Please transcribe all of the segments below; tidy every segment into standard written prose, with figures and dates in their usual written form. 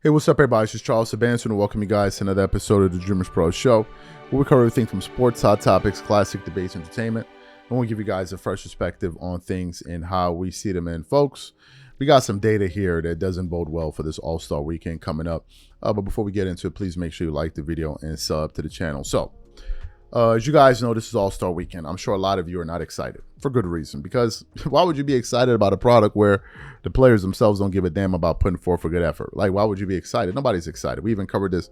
Hey, what's up, everybody? It's just Charles Sabanson, and welcome you guys to another episode of the Dreamers Pro Show, where we cover everything from sports, hot topics, classic debates, entertainment, and we'll give you guys a fresh perspective on things and how we see them. And folks, we got some data here that doesn't bode well for this All-Star weekend coming up. But before we get into it, please make sure you like the video and sub to the channel. So, as you guys know, this is All-Star weekend. I'm sure a lot of you are not excited for good reason, because why would you be excited about a product where the players themselves don't give a damn about putting forth a good effort? Like, why would you be excited? Nobody's excited. We even covered this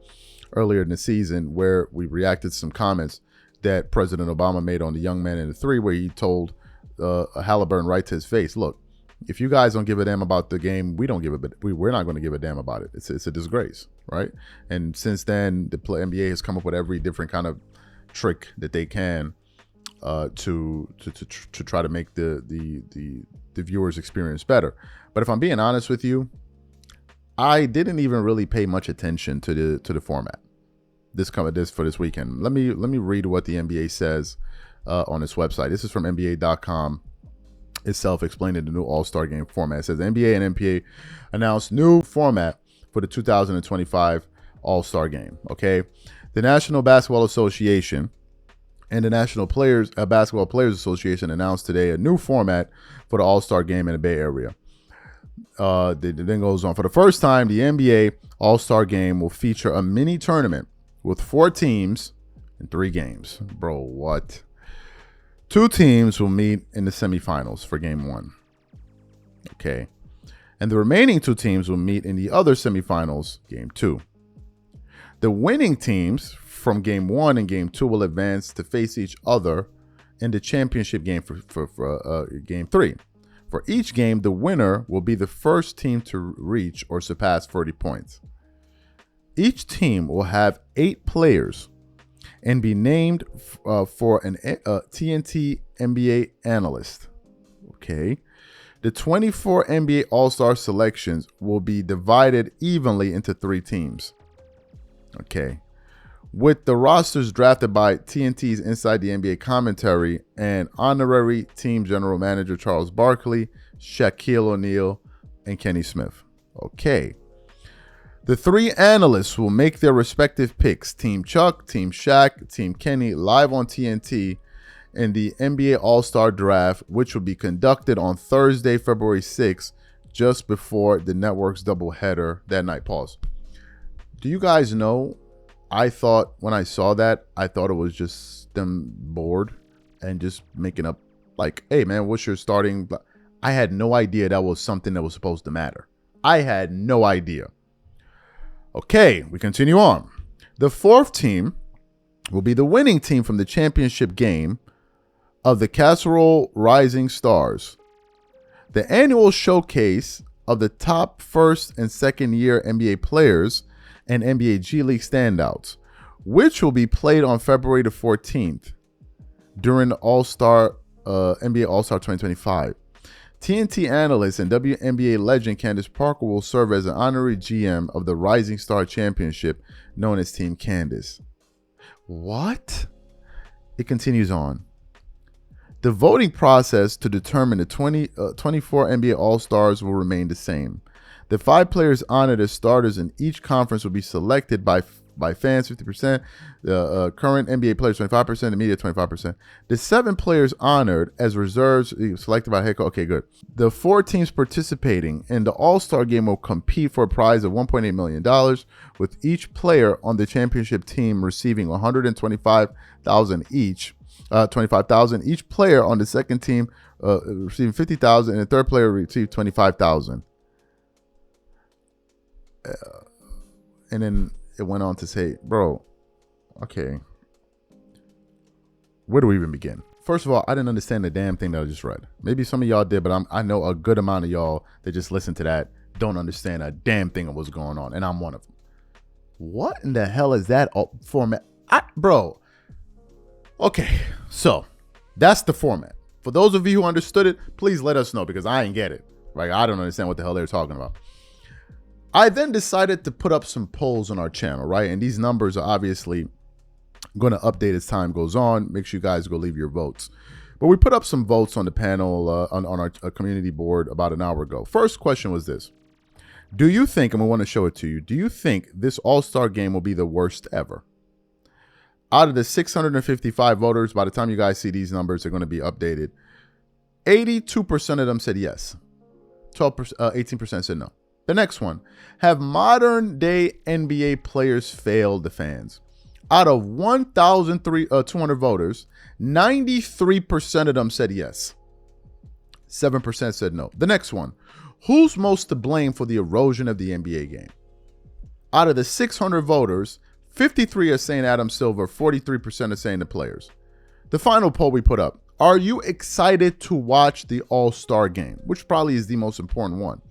earlier in the season where we reacted to some comments that President Obama made on the young man in the three, where he told Halliburton right to his face, look, if you guys don't give a damn about the game, we're not going to give a damn about it. It's a disgrace, right? And since then, the NBA has come up with every different kind of trick that they can to try to make the viewers experience better. But if I'm being honest with you, I didn't even really pay much attention to the format for this weekend. Let me read what the NBA says on its website. This is from NBA.com itself, explaining the new All-Star Game format. It says the NBA and NPA announced new format for the 2025 All-Star Game. Okay, the National Basketball Association and the National Basketball Players Association announced today a new format for the All-Star Game in the Bay Area. It then goes on. For the first time, the NBA All-Star Game will feature a mini tournament with 4 teams and 3 games. Bro, what? 2 teams will meet in the semifinals for Game 1. Okay. And the remaining 2 teams will meet in the other semifinals, Game 2. The winning teams from Game 1 and Game 2 will advance to face each other in the championship game for Game 3. For each game, the winner will be the first team to reach or surpass 30 points. Each team will have 8 players and be named for an TNT NBA analyst. Okay. The 24 NBA All-Star selections will be divided evenly into 3 teams. Okay. With the rosters drafted by TNT's Inside the NBA commentary and honorary team general manager Charles Barkley, Shaquille O'Neal, and Kenny Smith. Okay. The 3 analysts will make their respective picks, Team Chuck, Team Shaq, Team Kenny, live on TNT in the NBA All-Star Draft, which will be conducted on Thursday, February 6th, just before the network's doubleheader that night. Pause. Do you guys know, I thought when I saw that, I thought it was just them bored and just making up like, hey man, what's your starting? I had no idea that was something that was supposed to matter. I had no idea. Okay, we continue on. The 4th team will be the winning team from the championship game of the Casserole Rising Stars, the annual showcase of the top first and second year NBA players and NBA G League standouts, which will be played on February the 14th during the NBA All-Star 2025. TNT analyst and WNBA legend Candace Parker will serve as an honorary GM of the Rising Star Championship, known as Team Candace. What? It continues on. The voting process to determine the 24 NBA All-Stars will remain the same. The 5 players honored as starters in each conference will be selected by fans 50%, the current NBA players 25%, the media 25%. The 7 players honored as reserves selected by head coach. Okay, good. The 4 teams participating in the All-Star Game will compete for a prize of $1.8 million, with each player on the championship team receiving $125,000 each. $25,000 each player on the second team receiving $50,000, and the third player received $25,000. And then it went on to say, bro, okay, where do we even begin? First of all, I didn't understand the damn thing that I just read. Maybe some of y'all did, but I know a good amount of y'all that just listen to that don't understand a damn thing of what's going on, and I'm one of them. What in the hell is that format? Bro, okay, so that's the format. For those of you who understood it, please let us know, because I ain't get it. Right? I don't understand what the hell they're talking about. I then decided to put up some polls on our channel, right? And these numbers are obviously going to update as time goes on. Make sure you guys go leave your votes. But we put up some votes on the panel, on our community board about an hour ago. First question was this. Do you think, and we want to show it to you, do you think this All-Star game will be the worst ever? Out of the 655 voters, by the time you guys see these numbers, they're going to be updated. 82% of them said yes. 18% said no. The next one, have modern day NBA players failed the fans? Out of 1,200 voters, 93% of them said yes. 7% said no. The next one, who's most to blame for the erosion of the NBA game? Out of the 600 voters, 53 are saying Adam Silver, 43% are saying the players. The final poll we put up, are you excited to watch the All-Star game? Which probably is the most important one.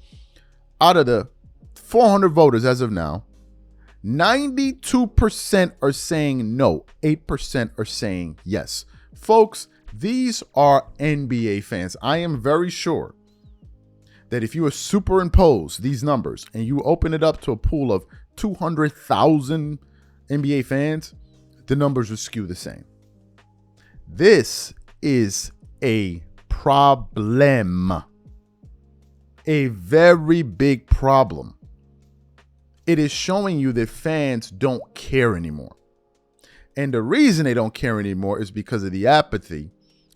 Out of the 400 voters as of now, 92% are saying no. 8% are saying yes. Folks, these are NBA fans. I am very sure that if you superimpose these numbers and you open it up to a pool of 200,000 NBA fans, the numbers will skew the same. This is a problem. A very big problem. It is showing you that fans don't care anymore. And the reason they don't care anymore is because of the apathy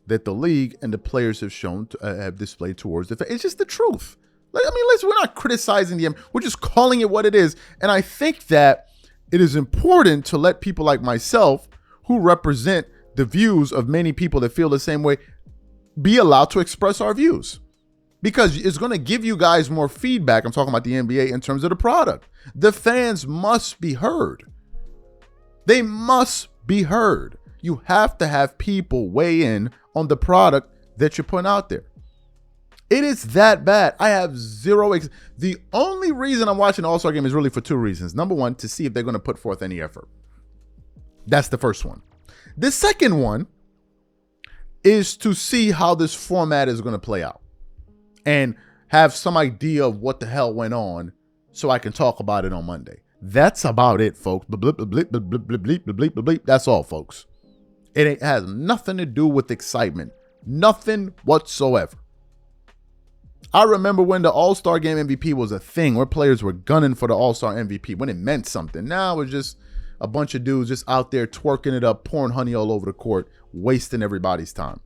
that the league and the players have shown to, have displayed towards the fans. It's just the truth. We're not criticizing them. We're just calling it what it is. And I think that it is important to let people like myself, who represent the views of many people that feel the same way, be allowed to express our views. Because it's going to give you guys more feedback. I'm talking about the NBA in terms of the product. The fans must be heard. They must be heard. You have to have people weigh in on the product that you're putting out there. It is that bad. I have zero. The only reason I'm watching the All-Star game is really for two reasons. Number one, to see if they're going to put forth any effort. That's the first one. The second one is to see how this format is going to play out and have some idea of what the hell went on so I can talk about it on Monday. That's about it, folks. That's all, folks. It has nothing to do with excitement. Nothing whatsoever. I remember when the All-Star Game MVP was a thing, where players were gunning for the All-Star MVP, when it meant something. Now it's just a bunch of dudes just out there twerking it up, pouring honey all over the court, wasting everybody's time.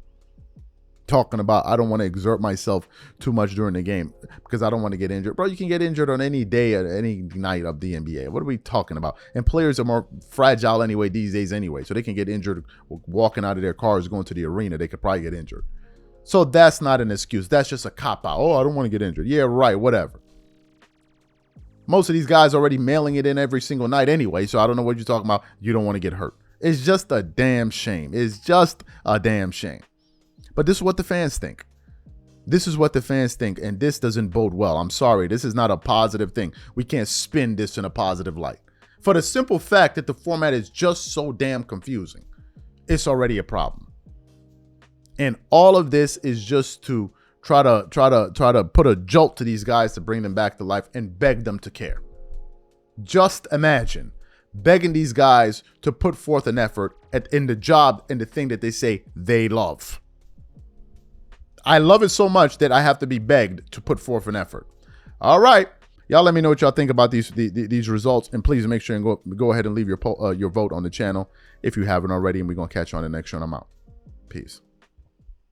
Talking about, I don't want to exert myself too much during the game because I don't want to get injured. Bro, you can get injured on any day at any night of the NBA. What are we talking about? And players are more fragile anyway these days anyway, so they can get injured walking out of their cars, going to the arena. They could probably get injured. So that's not an excuse. That's just a cop-out. Oh, I don't want to get injured. Yeah, right, whatever. Most of these guys are already mailing it in every single night anyway, so I don't know what you're talking about. You don't want to get hurt. It's just a damn shame. It's just a damn shame. But this is what the fans think. This is what the fans think, and this doesn't bode well. I'm sorry. This is not a positive thing. We can't spin this in a positive light. For the simple fact that the format is just so damn confusing, it's already a problem. And all of this is just to try to put a jolt to these guys to bring them back to life and beg them to care. Just imagine begging these guys to put forth an effort in the job and the thing that they say they love. I love it so much that I have to be begged to put forth an effort. All right. Y'all let me know what y'all think about these results. And please make sure and go ahead and leave your vote on the channel if you haven't already. And we're going to catch you on the next show. I'm out. Peace.